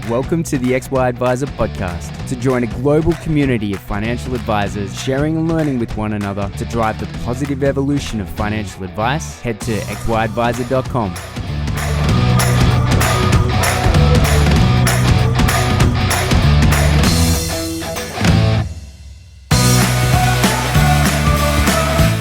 Welcome to the XY Advisor podcast. To join a global community of financial advisors sharing and learning with one another to drive the positive evolution of financial advice, head to xyadvisor.com.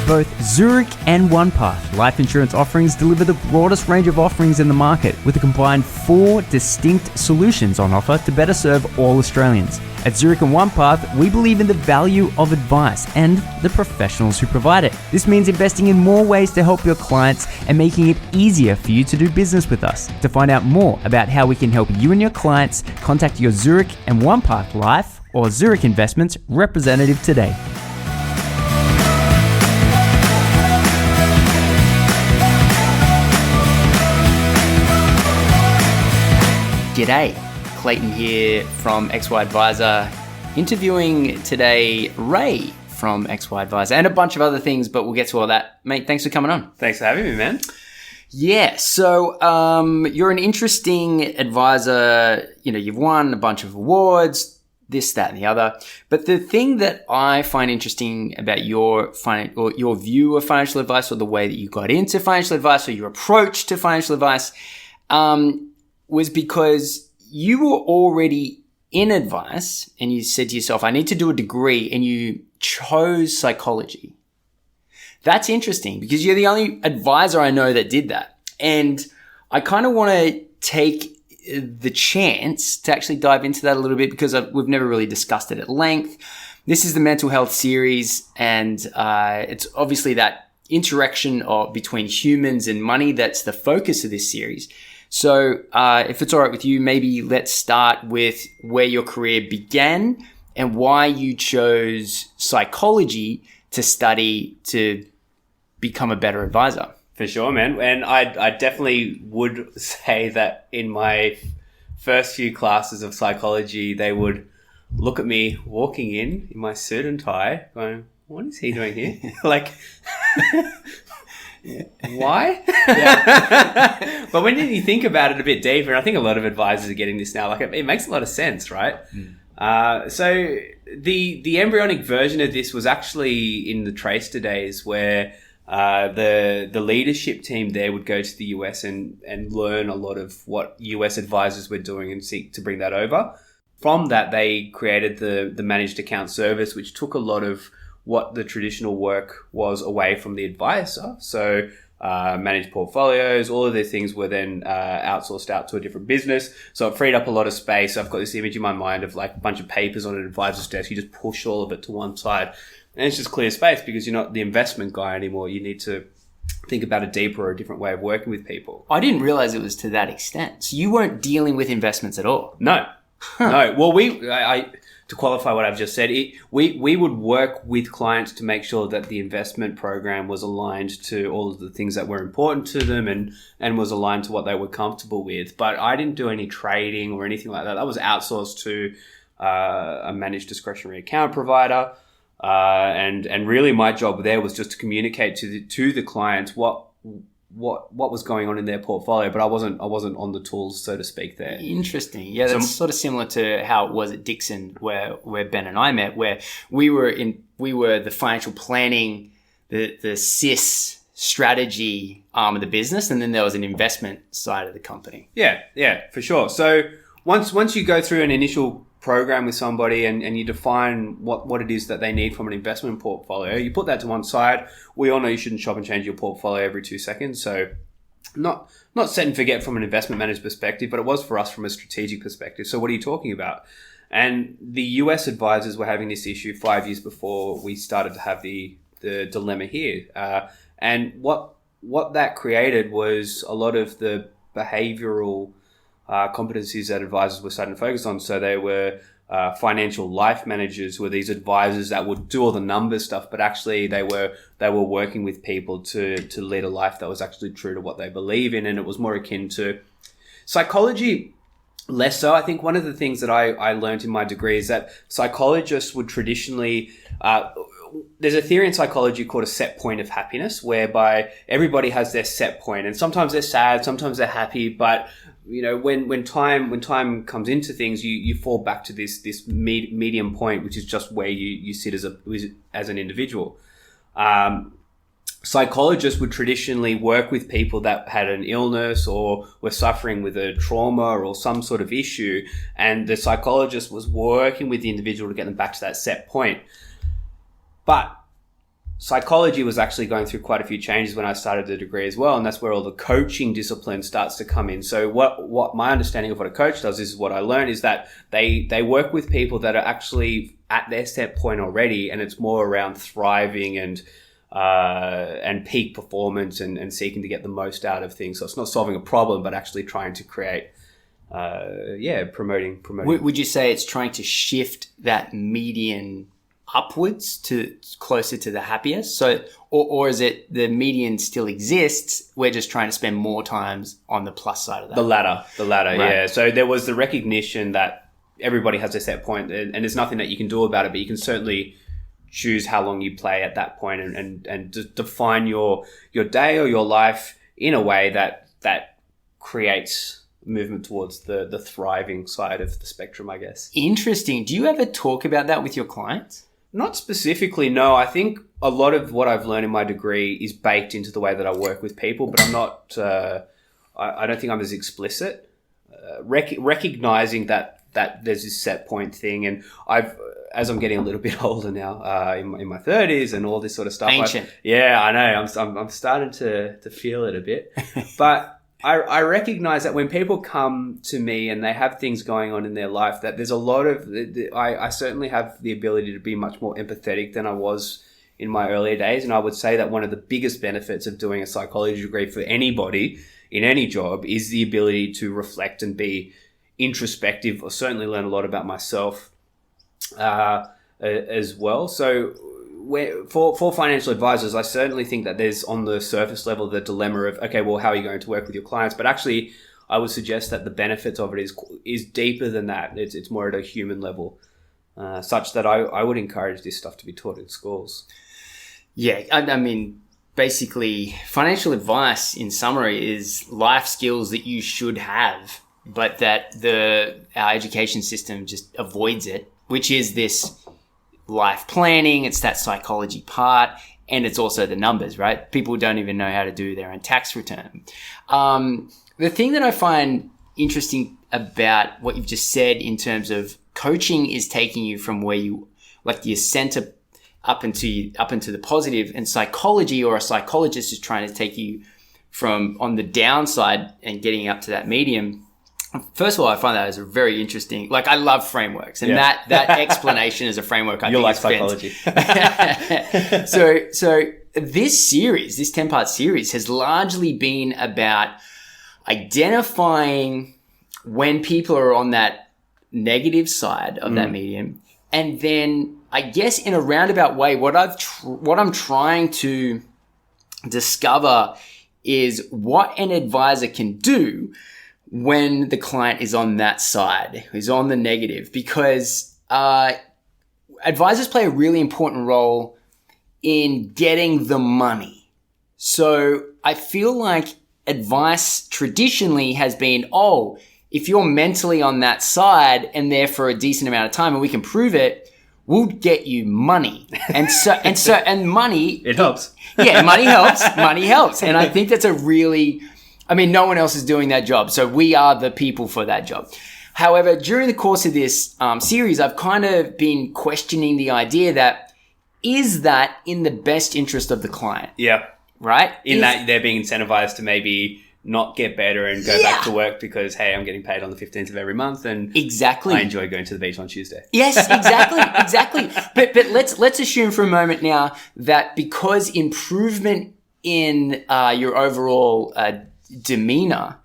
Both Zurich and Onepath life insurance offerings deliver the broadest range of offerings in the market with a combined 4 distinct solutions on offer to better serve all Australians. At Zurich and Onepath, we believe in the value of advice and the professionals who provide it. This means investing in more ways to help your clients and making it easier for you to do business with us. To find out more about how we can help you and your clients, contact your Zurich and Onepath Life or Zurich Investments representative today. G'day, Clayton here from XY Advisor, interviewing today Ray from XY Advisor and a bunch of other things, but we'll get to all that. Mate, thanks for coming on. Thanks for having me, man. Yeah, so you're an interesting advisor. You know, you've won a bunch of awards, this, that, and the other. But the thing that I find interesting about your view of financial advice, or the way that you got into financial advice, or your approach to financial advice, was because you were already in advice and you said to yourself, I need to do a degree, and you chose psychology. That's interesting because you're the only advisor I know that did that. And I kind of want to take the chance to actually dive into that a little bit because we've never really discussed it at length. This is the mental health series, and it's obviously that interaction between humans and money that's the focus of this series. So if it's all right with you, maybe let's start with where your career began and why you chose psychology to study to become a better advisor. For sure, man. And I definitely would say that in my first few classes of psychology, they would look at me walking in my suit and tie going, what is he doing here? Like... Why? Yeah. But when you think about it a bit deeper, and I think a lot of advisors are getting this now, like it makes a lot of sense, right? So the embryonic version of this was actually in the Tracer days, where the leadership team there would go to the US and learn a lot of what US advisors were doing and seek to bring that over. From that, they created the managed account service, which took a lot of what the traditional work was away from the advisor. So managed portfolios, all of these things were then outsourced out to a different business. So it freed up a lot of space. I've got this image in my mind of like a bunch of papers on an advisor's desk. You just push all of it to one side and it's just clear space because you're not the investment guy anymore. You need to think about a deeper or a different way of working with people. I didn't realize it was to that extent. So you weren't dealing with investments at all? No. No. Well, to qualify what I've just said, we would work with clients to make sure that the investment program was aligned to all of the things that were important to them and was aligned to what they were comfortable with. But I didn't do any trading or anything like that. That was outsourced to a managed discretionary account provider. And really my job there was just to communicate to the clients what was going on in their portfolio, but I wasn't on the tools, so to speak, there. Interesting. Yeah, that's sort of similar to how it was at Dixon, where Ben and I met, where we were the financial planning, the SIS strategy arm of the business, and then there was an investment side of the company. Yeah, for sure. So once you go through an initial program with somebody and you define what it is that they need from an investment portfolio, you put that to one side. We all know you shouldn't shop and change your portfolio every 2 seconds. So not set and forget from an investment manager's perspective, but it was for us from a strategic perspective. So what are you talking about? And the US advisors were having this issue 5 years before we started to have the dilemma here. And what that created was a lot of the behavioral competencies that advisors were starting to focus on. So they were financial life managers, were these advisors that would do all the numbers stuff, but actually they were working with people to lead a life that was actually true to what they believe in, and it was more akin to psychology. Less so. I think one of the things that I learned in my degree is that psychologists would traditionally there's a theory in psychology called a set point of happiness, whereby everybody has their set point, and sometimes they're sad, sometimes they're happy, but when time comes into things, you fall back to this medium point, which is just where you sit as an individual. Psychologists would traditionally work with people that had an illness or were suffering with a trauma or some sort of issue, and the psychologist was working with the individual to get them back to that set point. But psychology was actually going through quite a few changes when I started the degree as well, and that's where all the coaching discipline starts to come in. So what my understanding of what a coach does is what I learned is that they work with people that are actually at their set point already, and it's more around thriving and peak performance and seeking to get the most out of things. So it's not solving a problem, but actually trying to create, promoting. Would you say it's trying to shift that median upwards to closer to the happiest? So, or is it the median still exists? We're just trying to spend more times on the plus side of that. The latter, right. Yeah. So there was the recognition that everybody has a set point, and there's nothing that you can do about it, but you can certainly choose how long you play at that point and define your day or your life in a way that creates movement towards the thriving side of the spectrum, I guess. Interesting. Do you ever talk about that with your clients? Not specifically, no. I think a lot of what I've learned in my degree is baked into the way that I work with people, but I'm not, I don't think I'm as explicit. Recognizing that there's this set point thing, and as I'm getting a little bit older now, in my 30s and all this sort of stuff. Ancient. I know. I'm starting to feel it a bit. But I recognize that when people come to me and they have things going on in their life, that there's a lot of, I certainly have the ability to be much more empathetic than I was in my earlier days. And I would say that one of the biggest benefits of doing a psychology degree for anybody in any job is the ability to reflect and be introspective, or certainly learn a lot about myself as well. So for financial advisors, I certainly think that there's on the surface level the dilemma of, okay, well, how are you going to work with your clients? But actually, I would suggest that the benefits of it is deeper than that. It's more at a human level, such that I would encourage this stuff to be taught in schools. Yeah, I mean, basically, financial advice, in summary, is life skills that you should have, but that our education system just avoids it, which is this life planning. It's that psychology part, and it's also the numbers, right? People don't even know how to do their own tax return. The thing that I find interesting about what you've just said in terms of coaching is taking you from where you, like the center up into the positive, and psychology or a psychologist is trying to take you from on the downside and getting up to that medium. First of all, I find that as a very interesting, like I love frameworks, and that explanation as a framework, I think like is psychology. So this series, this 10-part series has largely been about identifying when people are on that negative side of that medium. And then I guess in a roundabout way, what I'm trying to discover is what an advisor can do when the client is on that side, is on the negative, because advisors play a really important role in getting the money. So I feel like advice traditionally has been, if you're mentally on that side and there for a decent amount of time and we can prove it, we'll get you money. And money, it helps. Yeah, money helps. Money helps. And I think that's no one else is doing that job. So we are the people for that job. However, during the course of this series, I've kind of been questioning the idea that, is that in the best interest of the client? Yeah. Right? That they're being incentivized to maybe not get better and go back to work because, hey, I'm getting paid on the 15th of every month, and exactly, I enjoy going to the beach on Tuesday. Yes, exactly. But let's assume for a moment now that because improvement in your overall demeanor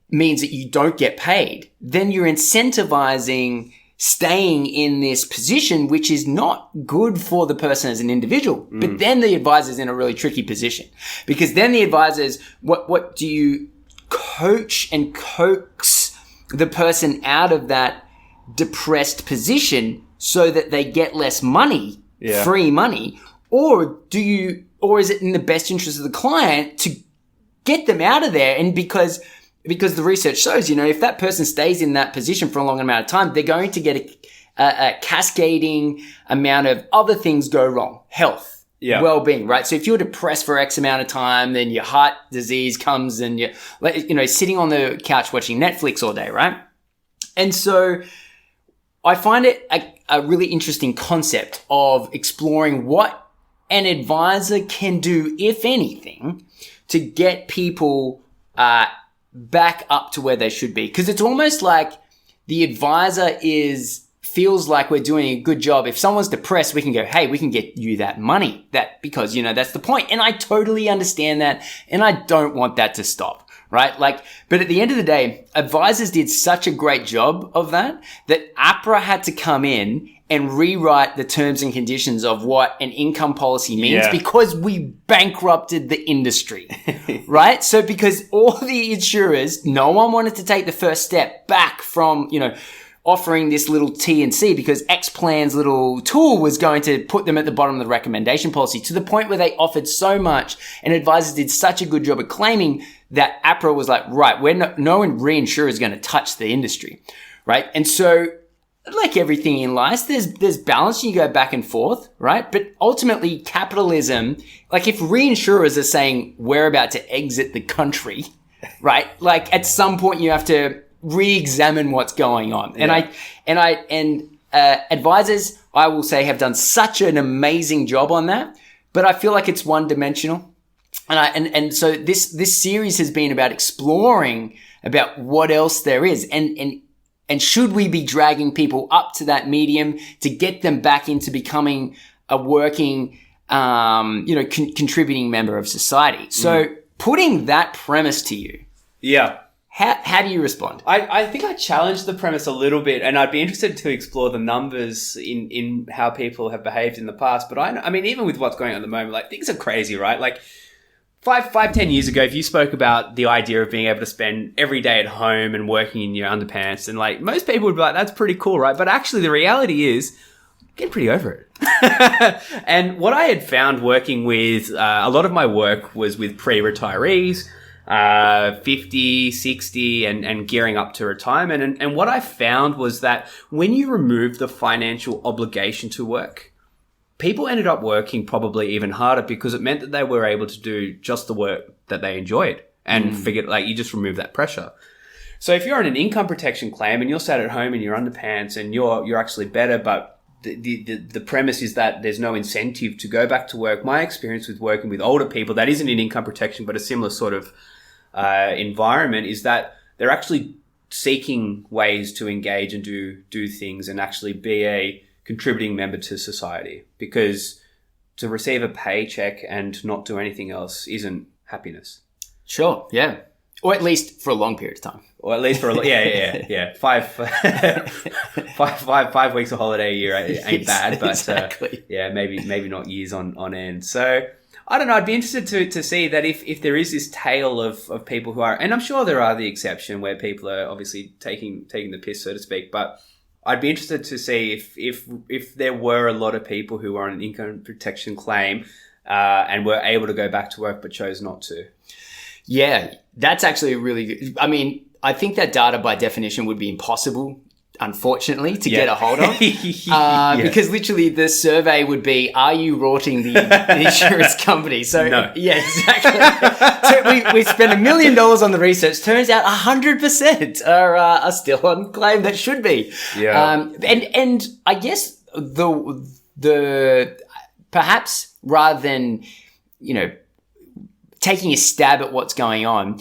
means that you don't get paid, then you're incentivizing staying in this position, which is not good for the person as an individual. But then the advisor's in a really tricky position, because then the advisor's, what do you coach and coax the person out of that depressed position so that they get less money, free money, or is it in the best interest of the client to get them out of there? And because because the research shows, if that person stays in that position for a long amount of time, they're going to get a cascading amount of other things go wrong. Health, well-being, right? So if you're depressed for X amount of time, then your heart disease comes and you're, sitting on the couch watching Netflix all day, right? And so I find it a really interesting concept of exploring what an advisor can do, if anything, to get people back up to where they should be. Because it's almost like the advisor feels like we're doing a good job. If someone's depressed, we can go, hey, we can get you that money. Because that's the point. And I totally understand that. And I don't want that to stop, right? But at the end of the day, advisors did such a great job of that APRA had to come in and rewrite the terms and conditions of what an income policy means because we bankrupted the industry, right? So because all the insurers, no one wanted to take the first step back from, offering this little T&C because X-Plan's little tool was going to put them at the bottom of the recommendation policy, to the point where they offered so much and advisors did such a good job at claiming that APRA was like, right, no one reinsurer is going to touch the industry, right? And so, like everything in life, there's balance. You go back and forth, right? But ultimately, capitalism, like if reinsurers are saying we're about to exit the country, right? Like at some point you have to re-examine what's going on. Yeah. And advisors, I will say, have done such an amazing job on that, but I feel like it's one-dimensional. And so this series has been about exploring about what else there is, and should we be dragging people up to that medium to get them back into becoming a working, contributing member of society? So putting that premise to you. Yeah. How do you respond? I think I challenged the premise a little bit, and I'd be interested to explore the numbers in how people have behaved in the past. But I mean, even with what's going on at the moment, like things are crazy, right? Like 10 years ago, if you spoke about the idea of being able to spend every day at home and working in your underpants, and like most people would be like, that's pretty cool, right? But actually the reality is, get pretty over it. And what I had found working with, a lot of my work was with pre-retirees, 50, 60 and gearing up to retirement. And what I found was that when you remove the financial obligation to work, people ended up working probably even harder because it meant that they were able to do just the work that they enjoyed and figured, like, you just remove that pressure. So if you're on an income protection claim and you're sat at home in your underpants and you're actually better, but the premise is that there's no incentive to go back to work. My experience with working with older people that isn't in income protection but a similar sort of environment is that they're actually seeking ways to engage and do things and actually be a contributing member to society, because to receive a paycheck and not do anything else isn't happiness. Sure, yeah. Or at least for a long period of time. Or at least for yeah. 5 weeks of holiday a year ain't bad, but exactly. Maybe not years on end. So I don't know. I'd be interested to see that if there is this tale of people who are, and I'm sure there are the exception where people are obviously taking the piss, so to speak, but I'd be interested to see if there were a lot of people who were on an income protection claim and were able to go back to work but chose not to. Yeah, that's actually really good. I mean, I think that data by definition would be impossible, unfortunately, to get a hold of. Because literally the survey would be, are you rorting the insurance company? So, no. Yeah, exactly. So we spent $1 million on the research. Turns out 100% are still on claim that should be. Yeah. And I guess the perhaps rather than, taking a stab at what's going on,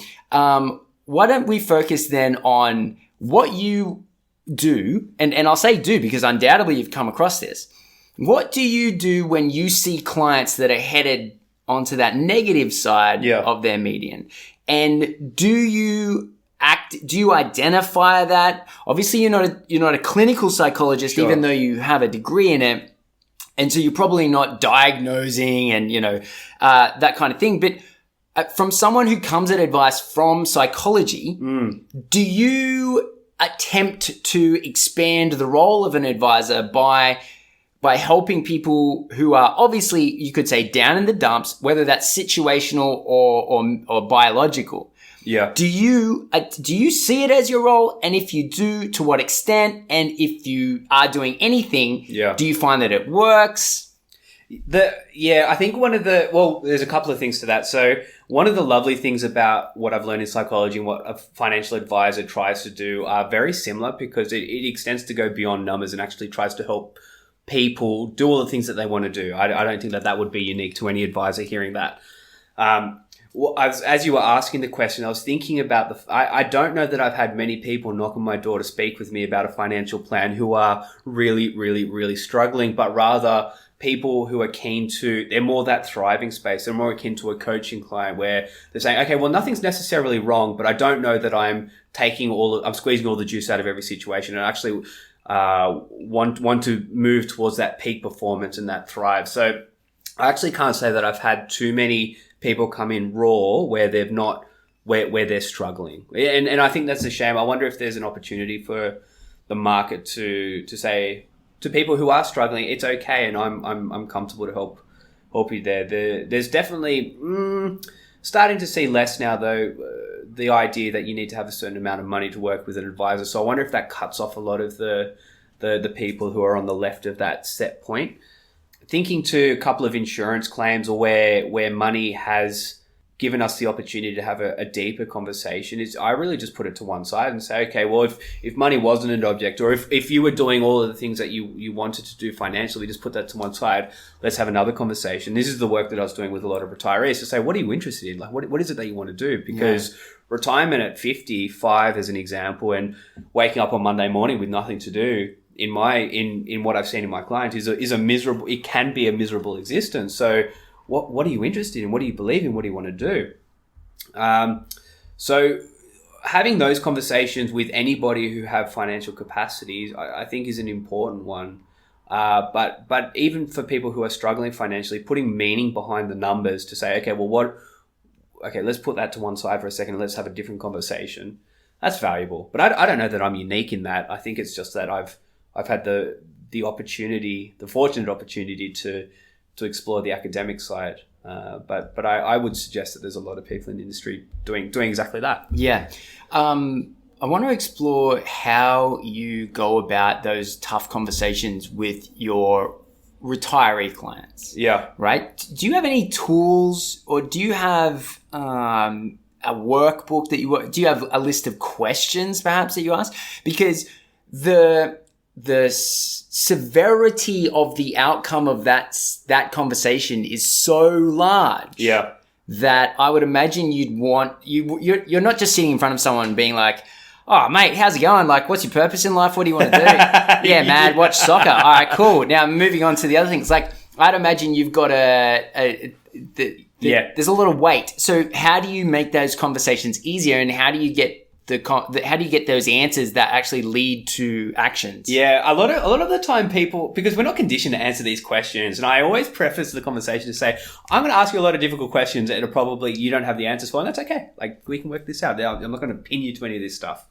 why don't we focus then on what you do, and I'll say do because undoubtedly you've come across this. What do you do when you see clients that are headed onto that negative side of their median? And do you identify that? Obviously you're not a clinical psychologist, sure, even though you have a degree in it. And so you're probably not diagnosing and, that kind of thing. But from someone who comes at advice from psychology, do you attempt to expand the role of an advisor by by helping people who are obviously, you could say, down in the dumps, whether that's situational or biological. Yeah. Do you see it as your role? And if you do, to what extent? And if you are doing anything, do you find that it works? I think there's a couple of things to that. So one of the lovely things about what I've learned in psychology and what a financial advisor tries to do are very similar, because it extends to go beyond numbers and actually tries to help people do all the things that they want to do. I don't think that would be unique to any advisor hearing that. As you were asking the question, I was thinking about I don't know that I've had many people knock on my door to speak with me about a financial plan who are really, really, really struggling, but rather people who are they're more that thriving space. They're more akin to a coaching client where they're saying, okay, well, nothing's necessarily wrong, but I don't know that I'm squeezing all the juice out of every situation, and I actually want to move towards that peak performance and that thrive. So I actually can't say that I've had too many people come in raw where they're struggling. And I think that's a shame. I wonder if there's an opportunity for the market to say to people who are struggling, it's okay, and I'm comfortable to help you there. There's definitely starting to see less now, though, the idea that you need to have a certain amount of money to work with an advisor. So I wonder if that cuts off a lot of the people who are on the left of that set point. Thinking to a couple of insurance claims, or where money has given us the opportunity to have a deeper conversation, I really just put it to one side and say, okay, well, if money wasn't an object, or if you were doing all of the things that you wanted to do financially, just put that to one side. Let's have another conversation. This is the work that I was doing with a lot of retirees, to say, what are you interested in? Like, what is it that you want to do? Because retirement at 55, as an example, and waking up on Monday morning with nothing to do, in what I've seen in my clients, is a miserable. It can be a miserable existence. So, what are you interested in? What do you believe in? What do you want to do? So, having those conversations with anybody who have financial capacities, I think, is an important one. But even for people who are struggling financially, putting meaning behind the numbers to say, okay, well, let's put that to one side for a second. Let's have a different conversation. That's valuable. But I don't know that I'm unique in that. I think it's just that I've had the fortunate opportunity to explore the academic side. But I would suggest that there's a lot of people in the industry doing exactly that. Yeah. I want to explore how you go about those tough conversations with your retiree clients. Yeah. Right? Do you have any tools, or do you have a workbook do you have a list of questions perhaps that you ask? Because the severity of the outcome of that conversation is so large. Yeah. That I would imagine you're not just sitting in front of someone being like, oh, mate, how's it going? Like, what's your purpose in life? What do you want to do? Yeah, man, watch soccer. All right, cool. Now moving on to the other things. Like, I'd imagine you've got there's a lot of weight. So how do you make those conversations easier, and how do you get how do you get those answers that actually lead to actions? Yeah, a lot of the time people, because we're not conditioned to answer these questions, and I always preface the conversation to say, I'm going to ask you a lot of difficult questions that are probably you don't have the answers for, and that's okay. Like, we can work this out. I'm not going to pin you to any of this stuff.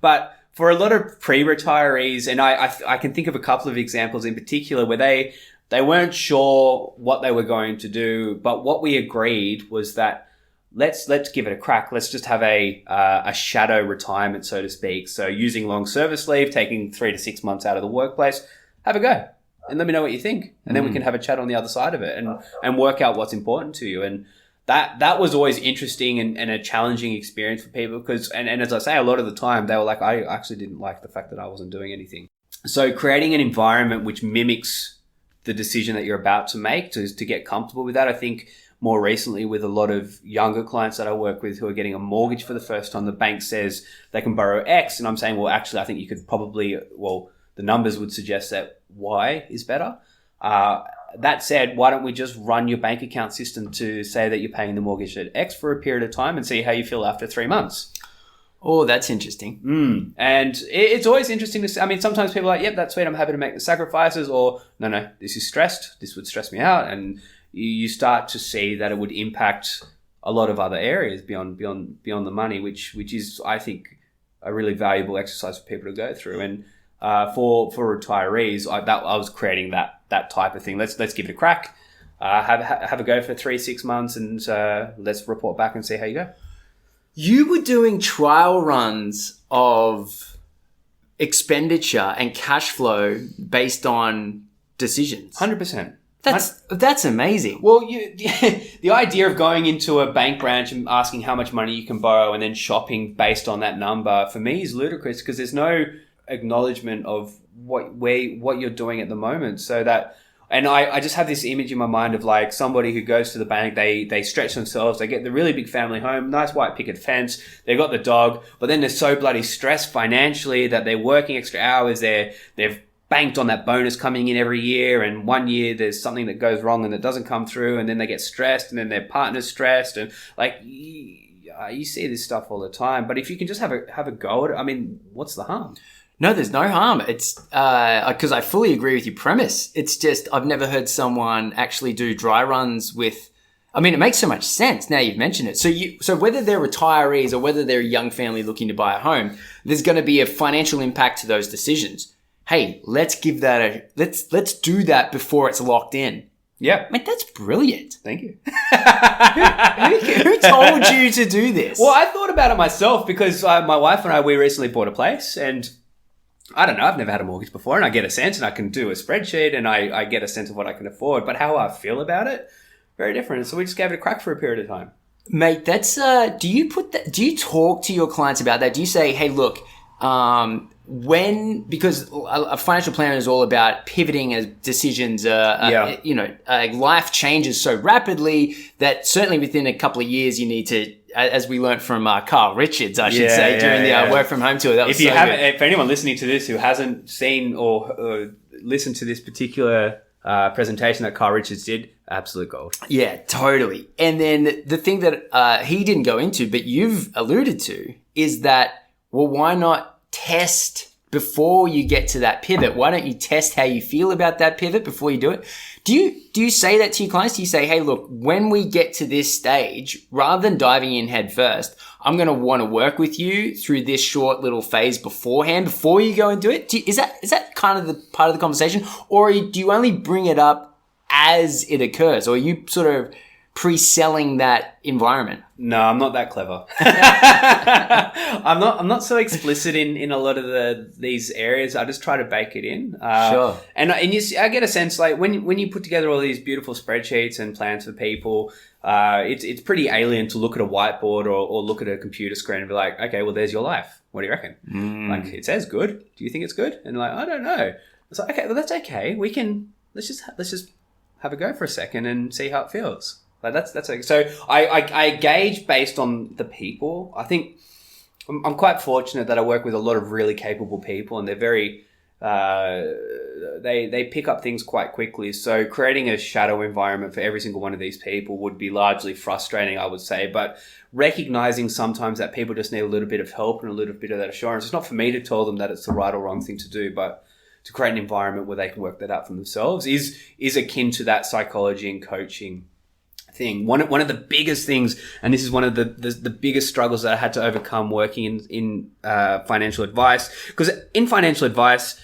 But for a lot of pre-retirees, and I can think of a couple of examples in particular where they weren't sure what they were going to do, but what we agreed was that let's give it a crack. Let's just have a shadow retirement, so to speak. So using long service leave, taking 3 to 6 months out of the workplace, have a go and let me know what you think. And then we can have a chat on the other side of it and work out what's important to you. And that was always interesting and a challenging experience for people because, and as I say, a lot of the time they were like, I actually didn't like the fact that I wasn't doing anything. So creating an environment which mimics the decision that you're about to make to get comfortable with that, I think more recently with a lot of younger clients that I work with who are getting a mortgage for the first time, the bank says they can borrow X. And I'm saying, well, actually, I think you could probably, the numbers would suggest that Y is better. That said, why don't we just run your bank account system to say that you're paying the mortgage at X for a period of time and see how you feel after 3 months? Oh, that's interesting. And it's always interesting to see. I mean, sometimes people are like, yep, that's sweet. I'm happy to make the sacrifices. Or no, this is stressed. This would stress me out. And you start to see that it would impact a lot of other areas beyond the money, which is, I think, a really valuable exercise for people to go through. And for retirees, I was creating that type of thing. Let's give it a crack. Have a go for 3-6 months, and let's report back and see how you go. You were doing trial runs of expenditure and cash flow based on decisions. 100%. That's amazing. Well, the idea of going into a bank branch and asking how much money you can borrow and then shopping based on that number, for me, is ludicrous, because there's no acknowledgement of what you're doing at the moment. So that, and I just have this image in my mind of like somebody who goes to the bank, they stretch themselves, they get the really big family home, nice white picket fence, they got the dog, but then they're so bloody stressed financially that they're working extra hours, they've banked on that bonus coming in every year, and one year there's something that goes wrong and it doesn't come through, and then they get stressed, and then their partner's stressed, and like you see this stuff all the time. But if you can just have a go at it, I mean, what's the harm? No, there's no harm. It's because I fully agree with your premise. It's just I've never heard someone actually do dry runs with. I mean, it makes so much sense now you've mentioned it. So whether they're retirees or whether they're a young family looking to buy a home, there's going to be a financial impact to those decisions. Hey, let's give that let's do that before it's locked in. Yeah. Mate, that's brilliant. Thank you. Who told you to do this? Well, I thought about it myself because my wife and I, we recently bought a place, and I don't know, I've never had a mortgage before, and I get a sense, and I can do a spreadsheet, and I get a sense of what I can afford, but how I feel about it, very different. So we just gave it a crack for a period of time. Mate, that's do you talk to your clients about that? Do you say, hey, look, because a financial planner is all about pivoting as decisions, life changes so rapidly that certainly within a couple of years you need to, as we learned from Carl Richards, I should say, during the work from home tour. That was if anyone listening to this who hasn't seen or listened to this particular presentation that Carl Richards did, absolute gold. Yeah, totally. And then the thing that he didn't go into, but you've alluded to, is that, well, why not test before you get to that pivot? Why don't you test how you feel about that pivot before you do it? Do you say that to your clients? Do you say, hey, look, when we get to this stage, rather than diving in head first, I'm going to want to work with you through this short little phase beforehand, before you go and do it? Is that kind of the part of the conversation? Or do you only bring it up as it occurs? Or are you sort of pre-selling that environment? No, I'm not that clever. I'm not so explicit in a lot of these areas. I just try to bake it in. Sure. And I get a sense like when you put together all these beautiful spreadsheets and plans for people, it's pretty alien to look at a whiteboard or look at a computer screen and be like, okay, well, there's your life. What do you reckon? Like, it says good. Do you think it's good? And like, I don't know. It's like, okay, well, that's okay. Let's just have a go for a second and see how it feels. Like that's okay. So I gauge based on the people. I think I'm quite fortunate that I work with a lot of really capable people, and they're very they pick up things quite quickly. So creating a shadow environment for every single one of these people would be largely frustrating, I would say. But recognizing sometimes that people just need a little bit of help and a little bit of that assurance. It's not for me to tell them that it's the right or wrong thing to do, but to create an environment where they can work that out for themselves is akin to that psychology and coaching thing. One of the biggest things, and this is one of the biggest struggles that I had to overcome working in financial advice, because in financial advice,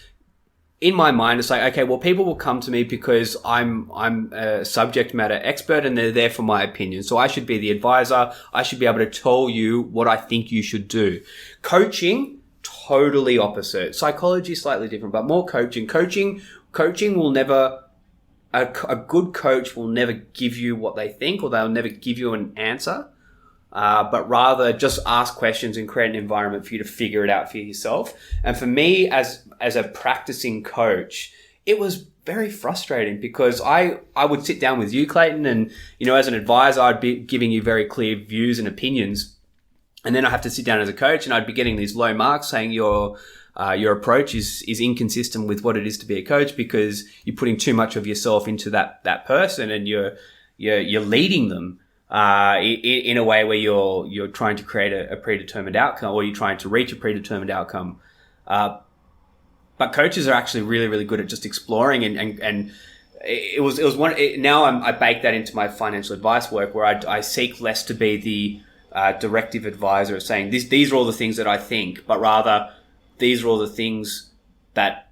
in my mind, it's like, okay, well, people will come to me because I'm a subject matter expert and they're there for my opinion. So I should be the advisor. I should be able to tell you what I think you should do. Coaching, totally opposite. Psychology, slightly different, but more coaching. Coaching will never... A good coach will never give you what they think, or they'll never give you an answer, but rather just ask questions and create an environment for you to figure it out for yourself. And for me, as a practicing coach, it was very frustrating because I would sit down with you, Clayton, and as an advisor, I'd be giving you very clear views and opinions, and then I have to sit down as a coach, and I'd be getting these low marks saying your approach is inconsistent with what it is to be a coach because you're putting too much of yourself into that person, and you're leading them in a way where you're trying to create a predetermined outcome, or you're trying to reach a predetermined outcome. But coaches are actually really, really good at just exploring, and it was one. Now I bake that into my financial advice work, where I seek less to be the directive advisor of saying these are all the things that I think, but rather these are all the things that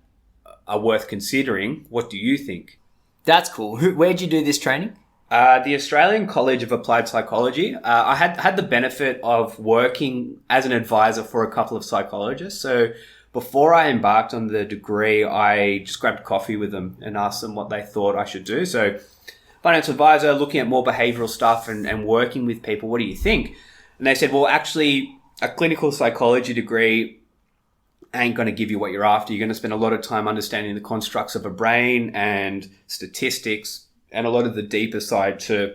are worth considering. What do you think? That's cool. Where'd you do this training? The Australian College of Applied Psychology. I had the benefit of working as an advisor for a couple of psychologists. So before I embarked on the degree, I just grabbed coffee with them and asked them what they thought I should do. So financial advisor, looking at more behavioral stuff and working with people, what do you think? And they said, well, actually, a clinical psychology degree ain't going to give you what you're after. You're going to spend a lot of time understanding the constructs of a brain and statistics and a lot of the deeper side to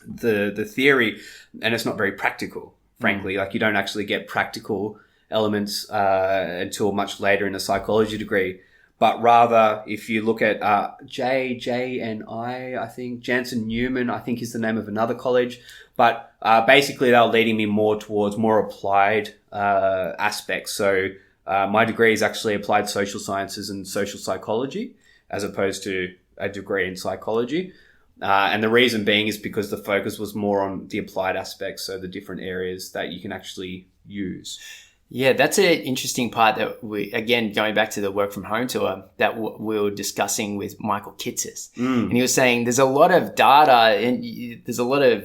the theory. And it's not very practical, frankly. Like, you don't actually get practical elements until much later in a psychology degree. But rather, if you look at I think, Jansen Newman, I think is the name of another college. But basically, they're leading me more towards more applied aspects. So my degree is actually applied social sciences and social psychology, as opposed to a degree in psychology. And the reason being is because the focus was more on the applied aspects, so the different areas that you can actually use. Yeah, that's an interesting part that we, again, going back to the work from home tour that we were discussing with Michael Kitsis. And he was saying there's a lot of data and there's a lot of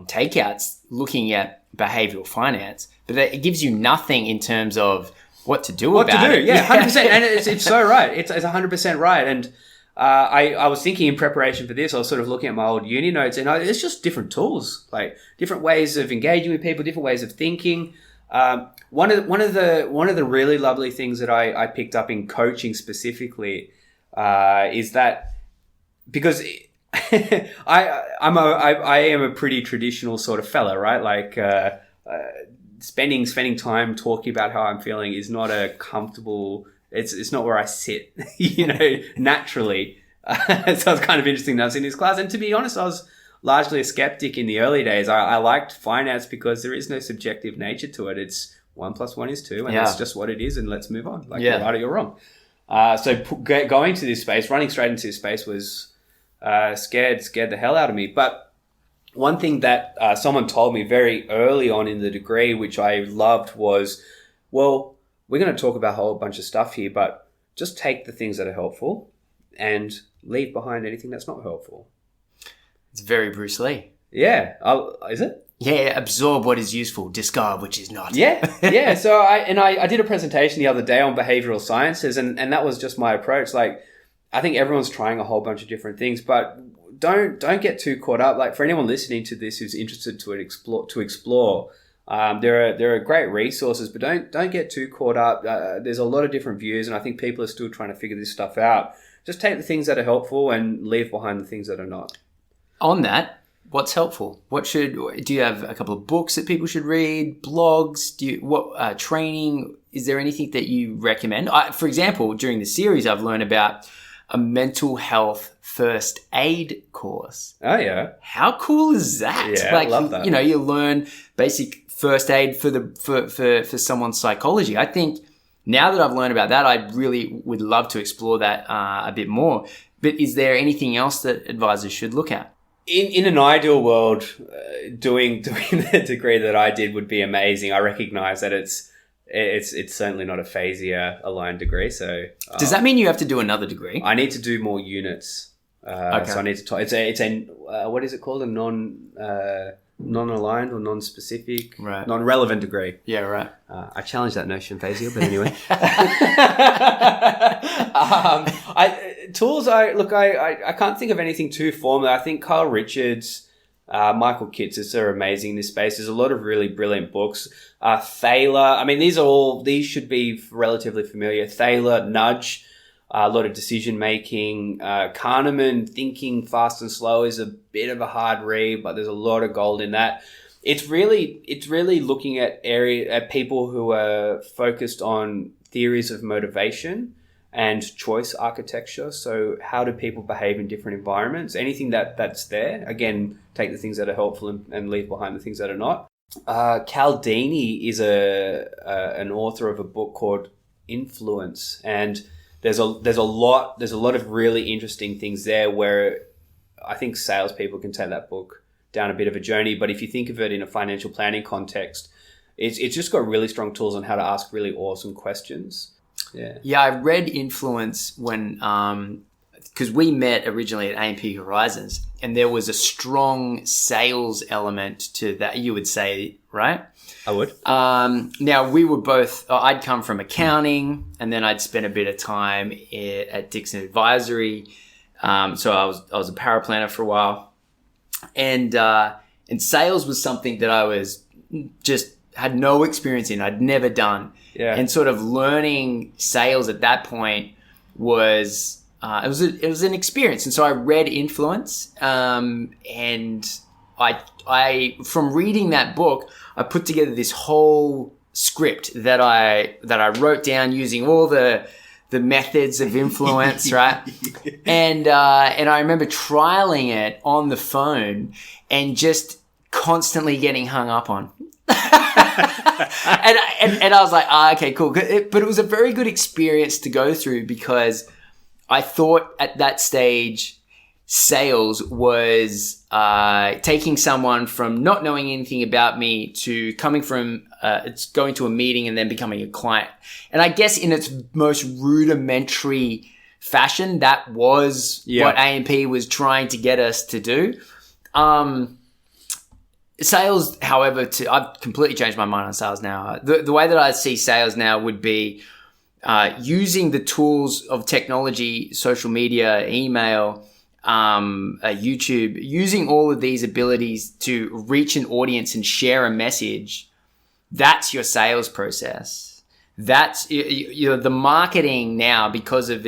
takeouts looking at behavioral finance, but it gives you nothing in terms of what to do about it. What to do, yeah, 100%. And it's so right. It's 100% right. And I was thinking in preparation for this, I was sort of looking at my old uni notes, and it's just different tools, like different ways of engaging with people, different ways of thinking. One of the really lovely things that I picked up in coaching specifically is that, because I am a pretty traditional sort of fella, right? Like spending time talking about how I'm feeling is not a comfortable. It's not where I sit, naturally. So it's kind of interesting that I was in this class, and to be honest, I was largely a skeptic in the early days. I liked finance because there is no subjective nature to it. It's 1 + 1 is 2, and that's just what it is, and let's move on. You're right or you're wrong. So going to this space, running straight into this space was scared the hell out of me. But one thing that someone told me very early on in the degree, which I loved, was, well, we're going to talk about a whole bunch of stuff here, but just take the things that are helpful and leave behind anything that's not helpful. It's very Bruce Lee. Yeah. Is it? Yeah, absorb what is useful, discard which is not. Yeah. So I did a presentation the other day on behavioral sciences, and that was just my approach. Like, I think everyone's trying a whole bunch of different things, but don't get too caught up. Like, for anyone listening to this who's interested to explore, there are great resources, but don't get too caught up. There's a lot of different views, and I think people are still trying to figure this stuff out. Just take the things that are helpful and leave behind the things that are not. On that, what's helpful? Do you have a couple of books that people should read? Blogs? Training? Is there anything that you recommend? For example, during the series, I've learned about a mental health first aid course. Oh yeah! How cool is that? Yeah, I love that. You learn basic first aid for someone's psychology. I think now that I've learned about that, I really would love to explore that a bit more. But is there anything else that advisors should look at? In an ideal world, doing the degree that I did would be amazing. I recognize that it's certainly not a FASEA aligned degree. So does that mean you have to do another degree? I need to do more units. Okay. So I need to. It's a what is it called? A non-aligned or non-specific, right? Non-relevant degree. Yeah, right. I challenge that notion, FASEA, but anyway. I can't think of anything too formal. I think Kyle Richards, Michael Kitsis are amazing in this space. There's a lot of really brilliant books. Thaler, I mean, these should be relatively familiar. Thaler, Nudge, a lot of decision making. Kahneman, Thinking Fast and Slow is a bit of a hard read, but there's a lot of gold in that. It's really looking at people who are focused on theories of motivation and choice architecture. So how do people behave in different environments? Anything that's there. Again, take the things that are helpful and leave behind the things that are not. Cialdini is an author of a book called Influence, and there's a lot of really interesting things there where I think salespeople can take that book down a bit of a journey. But if you think of it in a financial planning context, it's just got really strong tools on how to ask really awesome questions. Yeah. Yeah, I read Influence when, because we met originally at A&P Horizons, and there was a strong sales element to that, you would say, right? I would. Now, we were both, I'd come from accounting, and then I'd spent a bit of time at Dixon Advisory. So I was a paraplanner for a while. And sales was something that I was had no experience in. I'd never done. Yeah. And sort of learning sales at that point was it was an experience. And so I read Influence, and I from reading that book, I put together this whole script that I wrote down using all the methods of influence, right? And I remember trialing it on the phone and just constantly getting hung up on. and I was like, okay, cool. But it was a very good experience to go through, because I thought at that stage, sales was taking someone from not knowing anything about me to coming from it's going to a meeting and then becoming a client. And I guess in its most rudimentary fashion, that was what A&P was trying to get us to do. Sales, however, I've completely changed my mind on sales now. The way that I see sales now would be using the tools of technology, social media, email, YouTube, using all of these abilities to reach an audience and share a message. That's your sales process. That's the marketing now, because of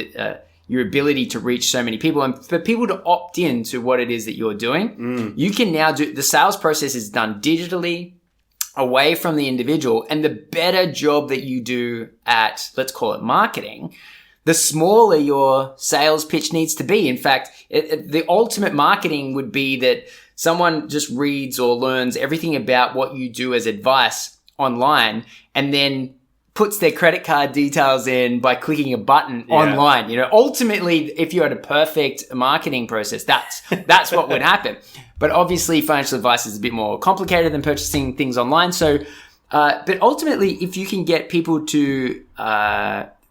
your ability to reach so many people, and for people to opt in to what it is that you're doing. You can now do the sales process is done digitally, away from the individual, and the better job that you do at, let's call it marketing, the smaller your sales pitch needs to be. In fact, the ultimate marketing would be that someone just reads or learns everything about what you do as advice online, and then puts their credit card details in by clicking a button online. Ultimately, if you had a perfect marketing process, that's what would happen. But obviously, financial advice is a bit more complicated than purchasing things online. So, but ultimately, if you can get people to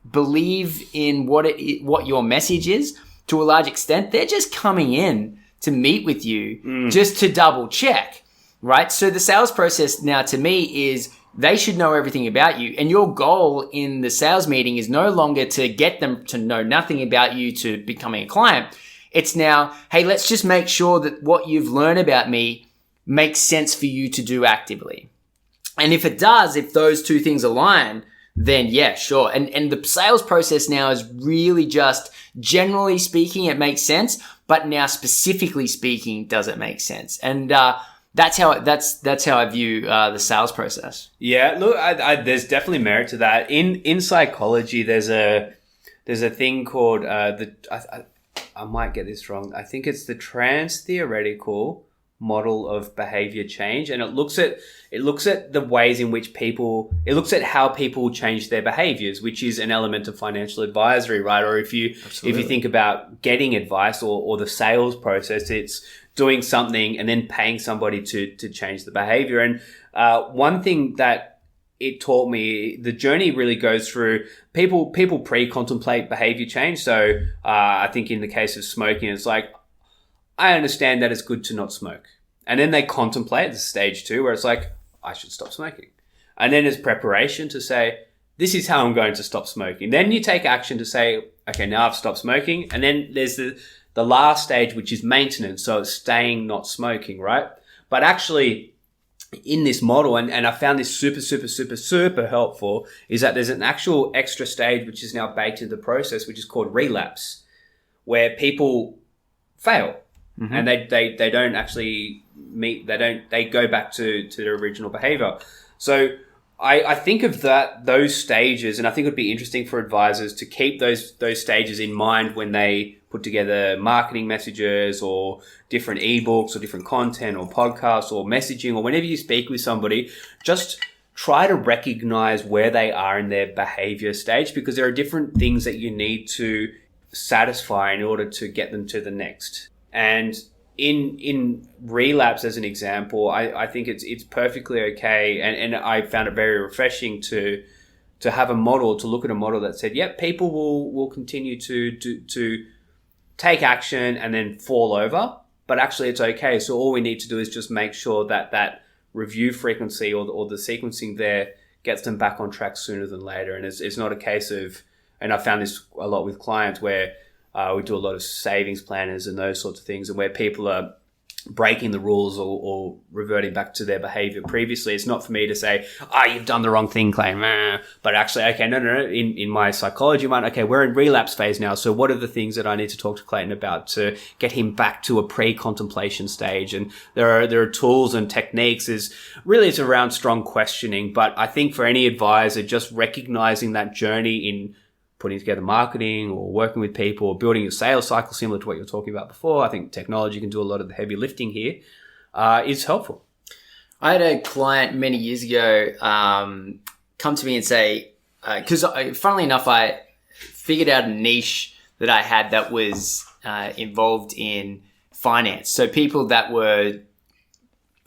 believe in what your message is to a large extent, they're just coming in to meet with you just to double check, right? So the sales process now, to me, is they should know everything about you. And your goal in the sales meeting is no longer to get them to know nothing about you to becoming a client. It's now, hey, let's just make sure that what you've learned about me makes sense for you to do actively. And if it does, if those two things align, then yeah, sure. And the sales process now is really just, generally speaking, it makes sense. But now specifically speaking, does it make sense? And that's how I view the sales process. Yeah, look, there's definitely merit to that. In psychology, there's a thing called I might get this wrong. I think it's the trans-theoretical model of behavior change, and it looks at the ways in which it looks at how people change their behaviors, which is an element of financial advisory, right? Or if you think about getting advice or the sales process, it's doing something and then paying somebody to change the behavior. And one thing that it taught me, the journey really goes through people pre-contemplate behavior change. So I think in the case of smoking, it's like, I understand that it's good to not smoke. And then they contemplate, the stage 2, where it's like, I should stop smoking. And then there's preparation to say, this is how I'm going to stop smoking. Then you take action to say, okay, now I've stopped smoking. And then there's the last stage, which is maintenance. So it's staying not smoking, right? But actually, in this model, and I found this super, super, super, super helpful, is that there's an actual extra stage which is now baked into the process, which is called relapse, where people fail. Mm-hmm. And they don't actually they go back to their original behavior. So I think of those stages, and I think it would be interesting for advisors to keep those stages in mind when they put together marketing messages or different ebooks or different content or podcasts or messaging, or whenever you speak with somebody, just try to recognize where they are in their behavior stage, because there are different things that you need to satisfy in order to get them to the next. And in relapse, as an example, I think it's perfectly okay, and I found it very refreshing to to have a model, to look at a model that said, yep, people will continue to take action and then fall over, but actually it's okay. So all we need to do is just make sure that review frequency or the sequencing there gets them back on track sooner than later. And it's not a case of, and I found this a lot with clients where we do a lot of savings planners and those sorts of things, and where people are breaking the rules or reverting back to their behavior previously. It's not for me to say, you've done the wrong thing, Clayton. But actually, okay, no. In my psychology mind, okay, we're in relapse phase now. So what are the things that I need to talk to Clayton about to get him back to a pre-contemplation stage? And there are tools and techniques. It's around strong questioning. But I think for any advisor, just recognizing that journey in putting together marketing or working with people or building your sales cycle, similar to what you were talking about before. I think technology can do a lot of the heavy lifting here. Is helpful. I had a client many years ago come to me and say, because funnily enough, I figured out a niche that I had that was involved in finance. So people that were,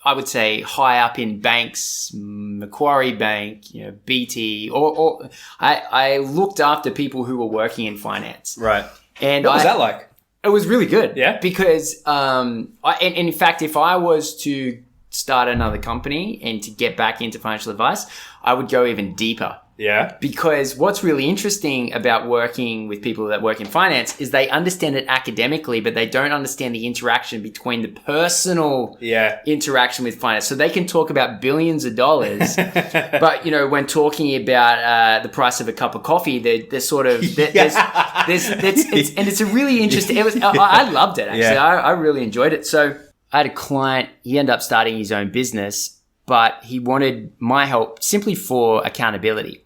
I would say, high up in banks, Macquarie Bank, BT, or I looked after people who were working in finance. Right. And what was that like? It was really good. Yeah. Because, and in fact, if I was to start another company and to get back into financial advice, I would go even deeper. Yeah. Because what's really interesting about working with people that work in finance is they understand it academically, but they don't understand the interaction between the personal interaction with finance. So they can talk about billions of dollars, but when talking about the price of a cup of coffee, they're sort of it's a really interesting. I loved it actually. Yeah. I really enjoyed it. So I had a client. He ended up starting his own business, but he wanted my help simply for accountability.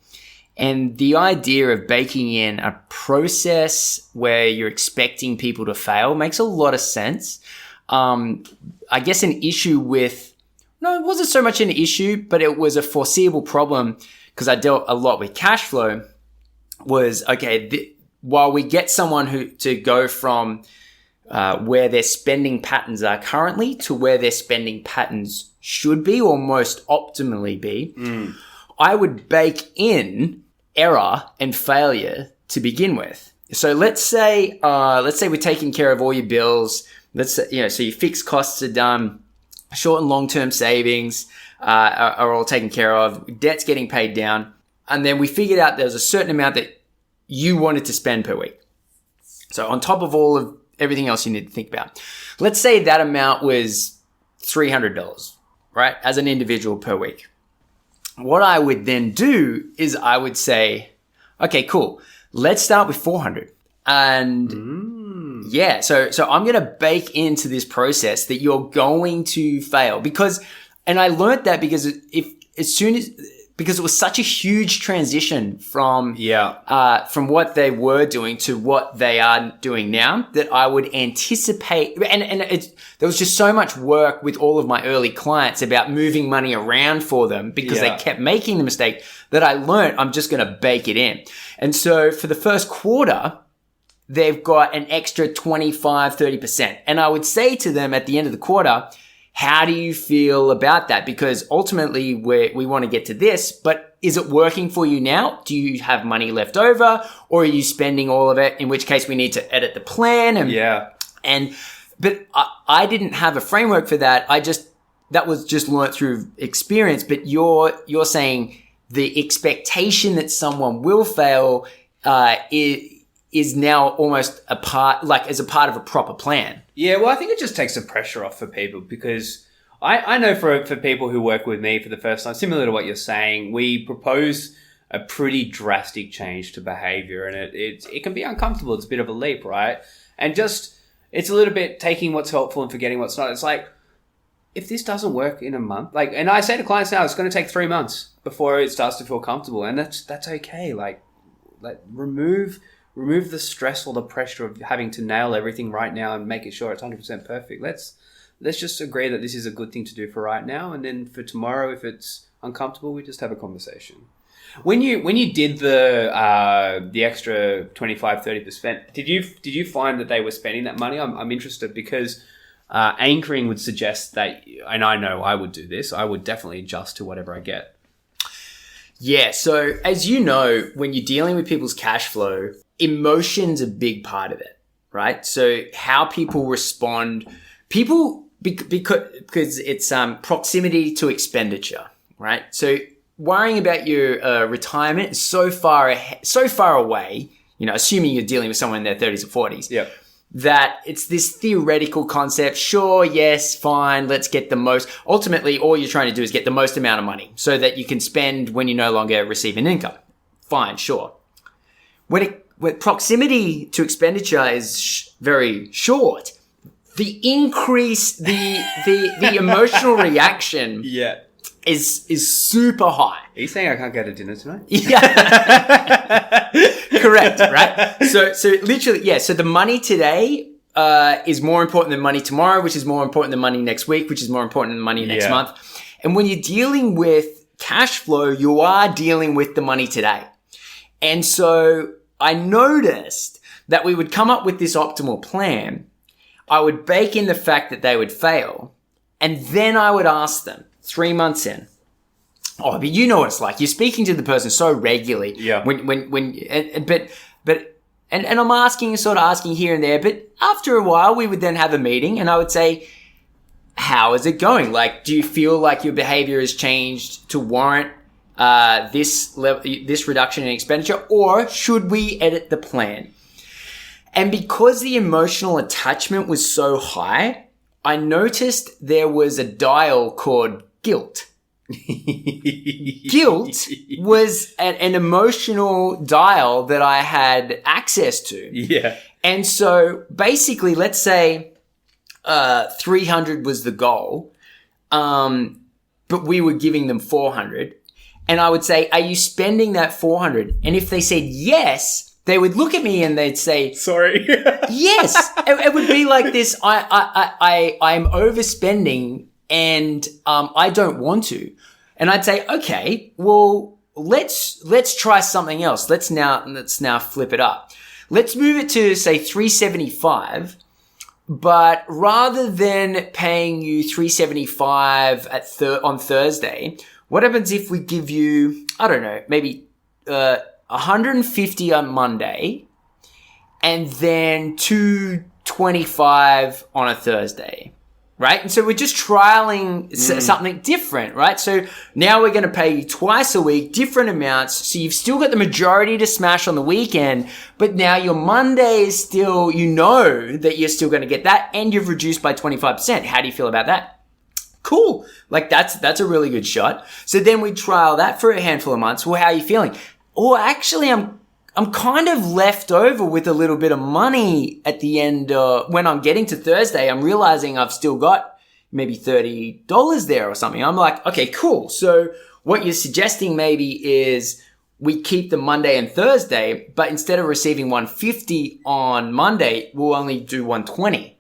And the idea of baking in a process where you're expecting people to fail makes a lot of sense. I guess it wasn't so much an issue, but it was a foreseeable problem because I dealt a lot with cash flow. Was, okay, while we get someone to go from where their spending patterns are currently to where their spending patterns should be or most optimally be, I would bake in error and failure to begin with. So let's say we're taking care of all your bills. So your fixed costs are done, short and long-term savings are all taken care of, debt's getting paid down, and then we figured out there was a certain amount that you wanted to spend per week. So on top of all of everything else you need to think about, let's say that amount was $300, right, as an individual per week. What I would then do is I would say, okay, cool. Let's start with 400. And so I'm going to bake into this process that you're going to fail and I learned that because because it was such a huge transition from what they were doing to what they are doing now, that I would anticipate. And there was just so much work with all of my early clients about moving money around for them because they kept making the mistake that I learned I'm just going to bake it in. And so for the first quarter, they've got an extra 25, 30%. And I would say to them at the end of the quarter, how do you feel about that? Because ultimately we want to get to this, but is it working for you now? Do you have money left over, or are you spending all of it? In which case we need to edit the plan. But I didn't have a framework for that. That was just learnt through experience. But you're saying the expectation that someone will fail is now almost as a part of a proper plan. Yeah, well, I think it just takes the pressure off for people because I know for people who work with me for the first time, similar to what you're saying, we propose a pretty drastic change to behavior, and it can be uncomfortable. It's a bit of a leap, right? And just, it's a little bit taking what's helpful and forgetting what's not. It's like, if this doesn't work in a month, and I say to clients now, it's going to take 3 months before it starts to feel comfortable, and that's okay. Like remove the stress or the pressure of having to nail everything right now and make sure it's 100% perfect. Let's just agree that this is a good thing to do for right now, and then for tomorrow, if it's uncomfortable, we just have a conversation. When you did the extra 25-30%, did you find that they were spending that money? I'm interested because anchoring would suggest that, and I know I would do this, I would definitely adjust to whatever I get. Yeah. So as you know, when you're dealing with people's cash flow, emotion's a big part of it, right? So how people respond, because it's proximity to expenditure, right? So worrying about your retirement is so far away, assuming you're dealing with someone in their 30s or 40s. Yeah. That it's this theoretical concept. Sure, yes, fine, let's get the most. Ultimately, all you're trying to do is get the most amount of money so that you can spend when you no longer receive an income. Fine, sure. When proximity to expenditure is very short, the increase, the emotional reaction is super high. Are you saying I can't go to dinner tonight? Yeah. Correct, right? So literally, yeah. So the money today is more important than money tomorrow, which is more important than money next week, which is more important than money next month. And when you're dealing with cash flow, you are dealing with the money today. And so I noticed that we would come up with this optimal plan. I would bake in the fact that they would fail. And then I would ask them 3 months in, oh, but you know what it's like. You're speaking to the person so regularly. Yeah. And I'm asking here and there, but after a while we would then have a meeting and I would say, how is it going? Like, do you feel like your behavior has changed to warrant this reduction in expenditure, or should we edit the plan? And because the emotional attachment was so high, I noticed there was a dial called guilt. Guilt was an emotional dial that I had access to. Yeah. And so basically, let's say 300 was the goal, but we were giving them 400. And I would say, are you spending that 400? And if they said yes, they would look at me and they'd say, sorry. Yes. It would be like this. I'm overspending and I don't want to. And I'd say, okay, well, let's try something else. Let's now flip it up. Let's move it to say 375. But rather than paying you 375 on Thursday, what happens if we give you, I don't know, maybe 150 on Monday and then 225 on a Thursday, right? And so we're just trialing something different, right? So now we're going to pay you twice a week, different amounts. So you've still got the majority to smash on the weekend, but now your Monday is still, that you're still going to get that and you've reduced by 25%. How do you feel about that? Cool. Like that's a really good shot. So then we trial that for a handful of months. Well, how are you feeling? Or actually, I'm kind of left over with a little bit of money at the end. When I'm getting to Thursday, I'm realizing I've still got maybe $30 there or something. I'm like, okay, cool. So what you're suggesting maybe is we keep the Monday and Thursday, but instead of receiving 150 on Monday, we'll only do 120.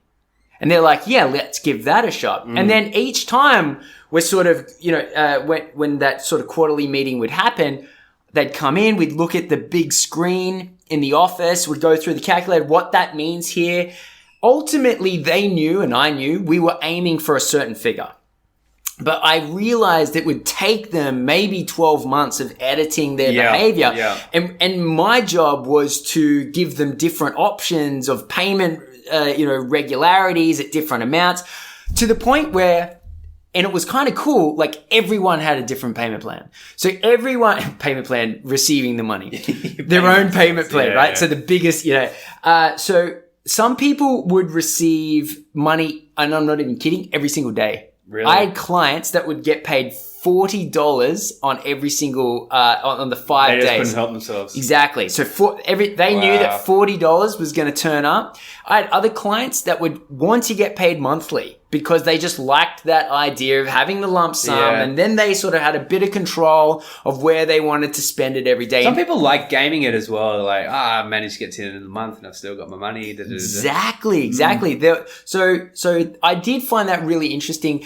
And they're like, yeah, let's give that a shot. And then each time we're sort of, when that sort of quarterly meeting would happen, they'd come in, we'd look at the big screen in the office, we'd go through the calculator, what that means here. Ultimately, they knew and I knew we were aiming for a certain figure. But I realized it would take them maybe 12 months of editing their behavior. Yeah. And my job was to give them different options of payment, regularities at different amounts, to the point where, and it was kind of cool, like everyone had a different payment plan. So payment plan receiving the money, their own payment plan, right? Yeah. So the biggest, so some people would receive money, and I'm not even kidding, every single day. Really? I had clients that would get paid $40 on every single, on the 5 days. They just couldn't help themselves. Exactly. So they knew that $40 was going to turn up. I had other clients that would want to get paid monthly because they just liked that idea of having the lump sum. Yeah. And then they sort of had a bit of control of where they wanted to spend it every day. Some people like gaming it as well. Like, I managed to get to the end of the month and I've still got my money. Exactly. So I did find that really interesting.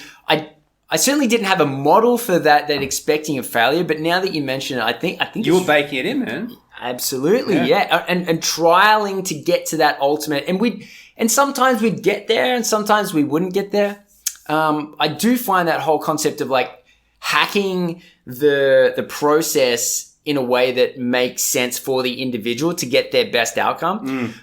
I certainly didn't have a model for that expecting a failure, but now that you mention it, I think you were baking it in, man. Absolutely, yeah. And trialing to get to that ultimate, and sometimes we'd get there, and sometimes we wouldn't get there. I do find that whole concept of like hacking the process in a way that makes sense for the individual to get their best outcome.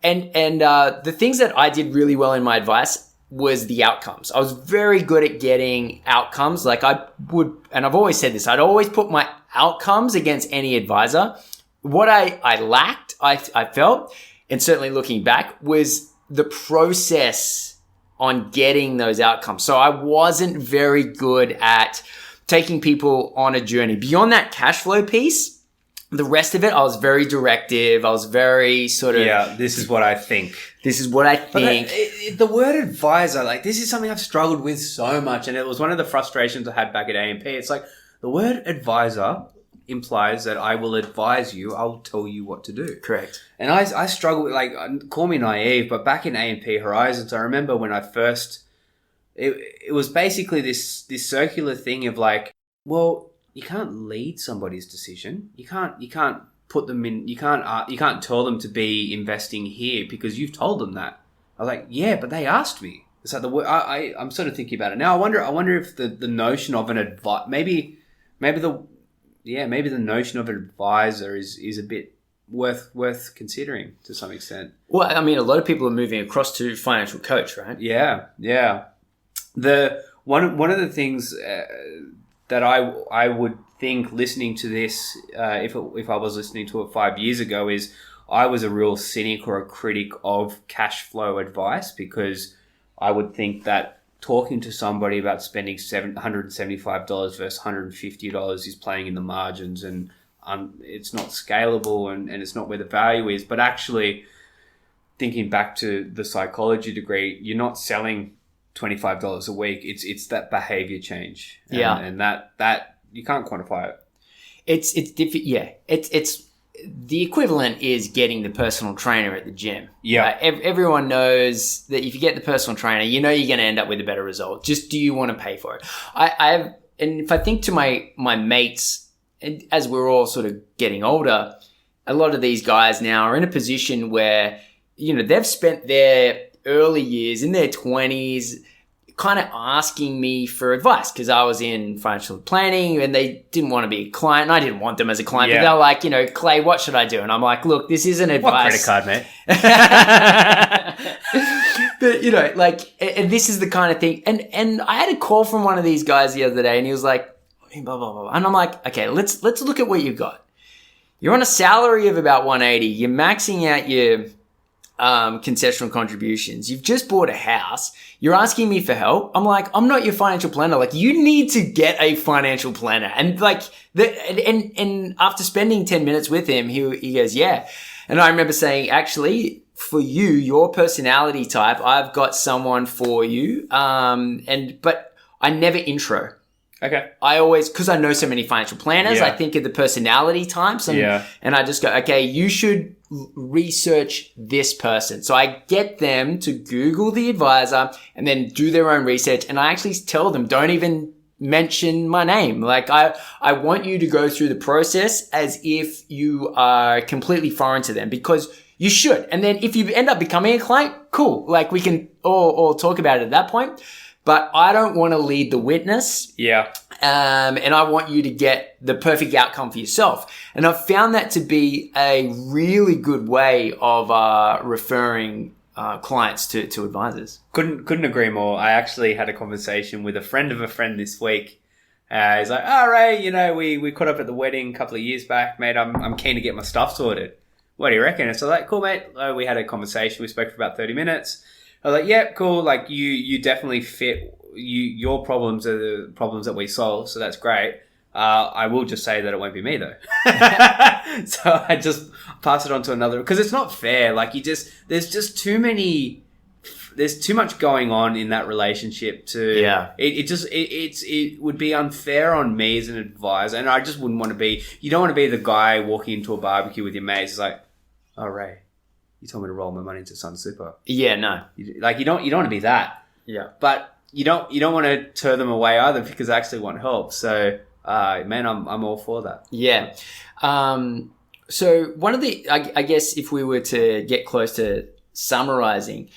And the things that I did really well in my advice was the outcomes. I was very good at getting outcomes. Like I would, and I've always said this, I'd always put my outcomes against any advisor. What I lacked, I felt, and certainly looking back, was the process on getting those outcomes. So I wasn't very good at taking people on a journey. Beyond that cash flow piece, the rest of it, I was very directive. I was very sort of... Yeah, this is what I think. This is what I think. The word advisor, like this is something I've struggled with so much. And it was one of the frustrations I had back at AMP. It's like the word advisor implies that I will advise you. I'll tell you what to do. Correct. And I struggle with, like, call me naive, but back in AMP Horizons, I remember when I first... It was basically this circular thing of like, well, you can't lead somebody's decision. You can't put them in. You can't tell them to be investing here because you've told them that. I was like, yeah, but they asked me. It's like I'm sort of thinking about it now. I wonder if the notion of an maybe the notion of an advisor is a bit worth considering to some extent. Well, I mean, a lot of people are moving across to financial coach, right? Yeah. One of the things that I would think listening to this, if I was listening to it 5 years ago, is I was a real cynic or a critic of cash flow advice, because I would think that talking to somebody about spending $775 versus $150 is playing in the margins, and it's not scalable and it's not where the value is. But actually, thinking back to the psychology degree, you're not selling $25 a week. It's that behavior change. And that you can't quantify it. It's the equivalent is getting the personal trainer at the gym. Yeah. Everyone knows that if you get the personal trainer, you know you're going to end up with a better result. Just, do you want to pay for it? And if I think to my mates, and as we're all sort of getting older, a lot of these guys now are in a position where, you know, they've spent their early years in their 20s kind of asking me for advice, because I was in financial planning and they didn't want to be a client and I didn't want them as a client. But they're like, you know, Clay, what should I do? And I'm like, look, this isn't advice. What credit card, mate? But, you know, like, and this is the kind of thing. And I had a call from one of these guys the other day and he was like, blah, blah, blah. And I'm like, okay, let's look at what you got. You're on a salary of about 180. You're maxing out your concessional contributions. You've just bought a house. You're asking me for help. I'm like, I'm not your financial planner. Like, you need to get a financial planner. And like, and after spending 10 minutes with him, he goes, yeah. And I remember saying, actually, for you, your personality type, I've got someone for you. But I never intro. Okay. I always, because I know so many financial planners, I think of the personality types and I just go, okay, you should research this person. So I get them to Google the advisor and then do their own research. And I actually tell them, don't even mention my name. Like, I want you to go through the process as if you are completely foreign to them, because you should. And then if you end up becoming a client, cool. Like, we can all talk about it at that point. But I don't want to lead the witness. Yeah. And I want you to get the perfect outcome for yourself. And I've found that to be a really good way of referring clients to advisors. Couldn't agree more. I actually had a conversation with a friend of a friend this week. He's like, "Oh, Ray, you know, we caught up at the wedding a couple of years back, mate. I'm keen to get my stuff sorted. What do you reckon?" And so like, cool, mate. We had a conversation. We spoke for about 30 minutes. I was like, yeah, cool. Like, you definitely fit. Your problems are the problems that we solve, so that's great. I will just say that it won't be me though. So I just pass it on to another, because it's not fair. Like, there's too much going on in that relationship to it would be unfair on me as an advisor, and I just wouldn't want to be. You don't want to be the guy walking into a barbecue with your mates. It's like, oh, Ray, you told me to roll my money into Sun Super. Yeah, no. You don't want to be that. Yeah. But you don't want to turn them away either, because I actually want help. So, man, I'm all for that. Yeah. So one of the, I guess if we were to get close to summarizing,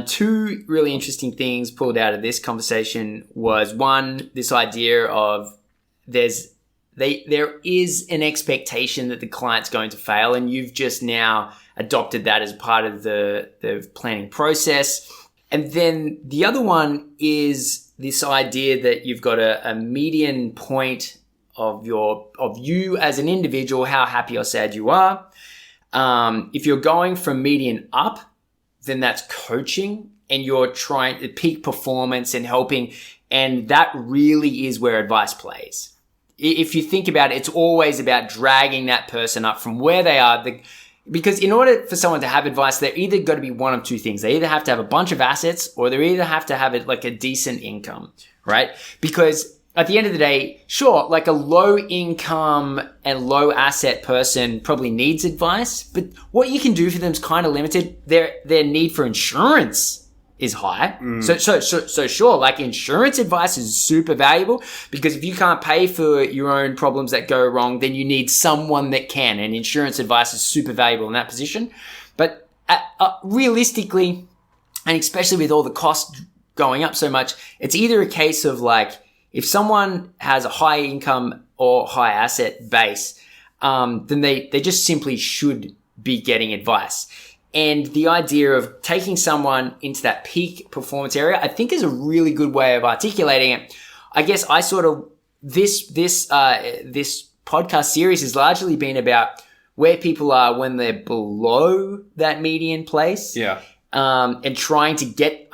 two really interesting things pulled out of this conversation was, one, this idea of there's there is an expectation that the client's going to fail, and you've just now adopted that as part of the planning process. And then the other one is this idea that you've got a median point of you as an individual, how happy or sad you are. If you're going from median up, then that's coaching, and you're trying to peak performance and helping. And that really is where advice plays. If you think about it, it's always about dragging that person up from where they are. Because in order for someone to have advice, they're either got to be one of two things. They either have to have a bunch of assets, or they either have to have it like a decent income, right? Because at the end of the day, sure, like a low income and low asset person probably needs advice, but what you can do for them is kind of limited. Their need for insurance is high. So sure, like insurance advice is super valuable, because if you can't pay for your own problems that go wrong, then you need someone that can, and insurance advice is super valuable in that position. But realistically, and especially with all the costs going up so much, it's either a case of like, if someone has a high income or high asset base, then they just simply should be getting advice. And the idea of taking someone into that peak performance area, I think, is a really good way of articulating it. I guess I sort of, this podcast series has largely been about where people are when they're below that median place. Yeah. And trying to get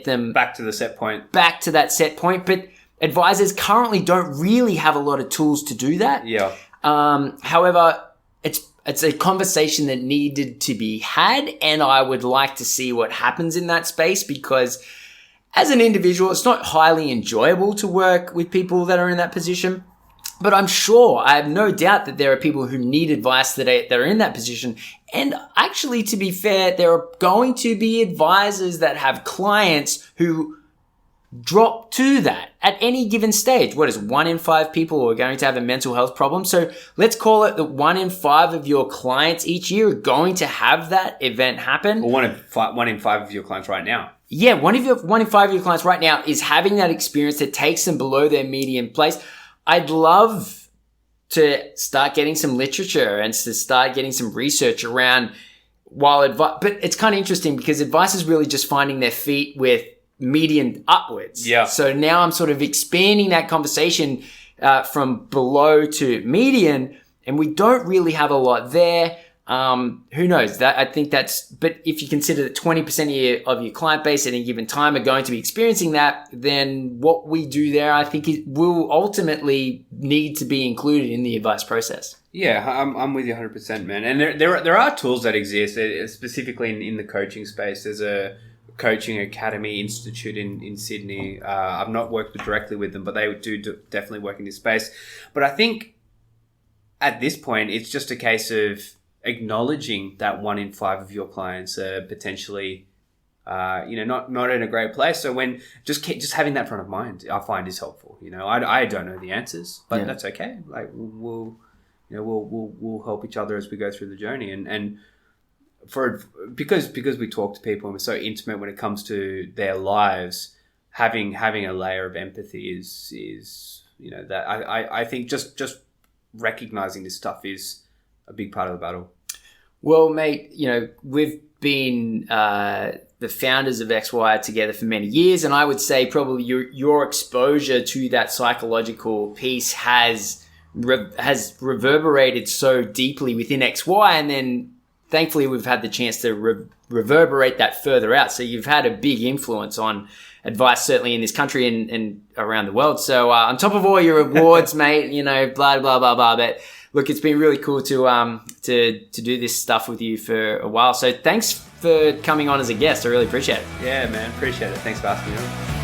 them back to the set point. Back to that set point. But advisors currently don't really have a lot of tools to do that. Yeah. However, it's a conversation that needed to be had, and I would like to see what happens in that space, because as an individual, it's not highly enjoyable to work with people that are in that position. But I'm sure, I have no doubt that there are people who need advice that are in that position. And actually, to be fair, there are going to be advisors that have clients who drop to that at any given stage. What is 1 in 5 people are going to have a mental health problem? So let's call it that 1 in 5 of your clients each year are going to have that event happen. Or 1 in 5 of your clients right now. Yeah, 1 in 5 of your clients right now is having that experience that takes them below their median place. I'd love to start getting some literature and to start getting some research around but it's kind of interesting, because advice is really just finding their feet with median upwards. Yeah. So now I'm sort of expanding that conversation from below to median, and we don't really have a lot there. Who knows? But if you consider that 20% of your client base at any given time are going to be experiencing that, then what we do there, I think, it will ultimately need to be included in the advice process. Yeah, I'm with you 100%, man. And there are tools that exist, specifically in the coaching space. There's a Coaching Academy Institute in Sydney. I've not worked directly with them, but they do definitely work in this space. But I think at this point, it's just a case of acknowledging that 1 in 5 of your clients are potentially, not in a great place. So when just having that front of mind, I find is helpful. I don't know the answers, but that's okay. Like we'll help each other as we go through the journey. And because we talk to people and we're so intimate when it comes to their lives, having a layer of empathy is that I think just recognizing this stuff is a big part of the battle. Well, mate, we've been the founders of XY together for many years, and I would say probably your exposure to that psychological piece has reverberated so deeply within XY, and then thankfully we've had the chance to reverberate that further out. So you've had a big influence on advice, certainly in this country and around the world. So on top of all your awards, mate, blah, blah, blah, blah. But look, it's been really cool to do this stuff with you for a while. So thanks for coming on as a guest. I really appreciate it. Yeah, man. Appreciate it. Thanks for asking me on.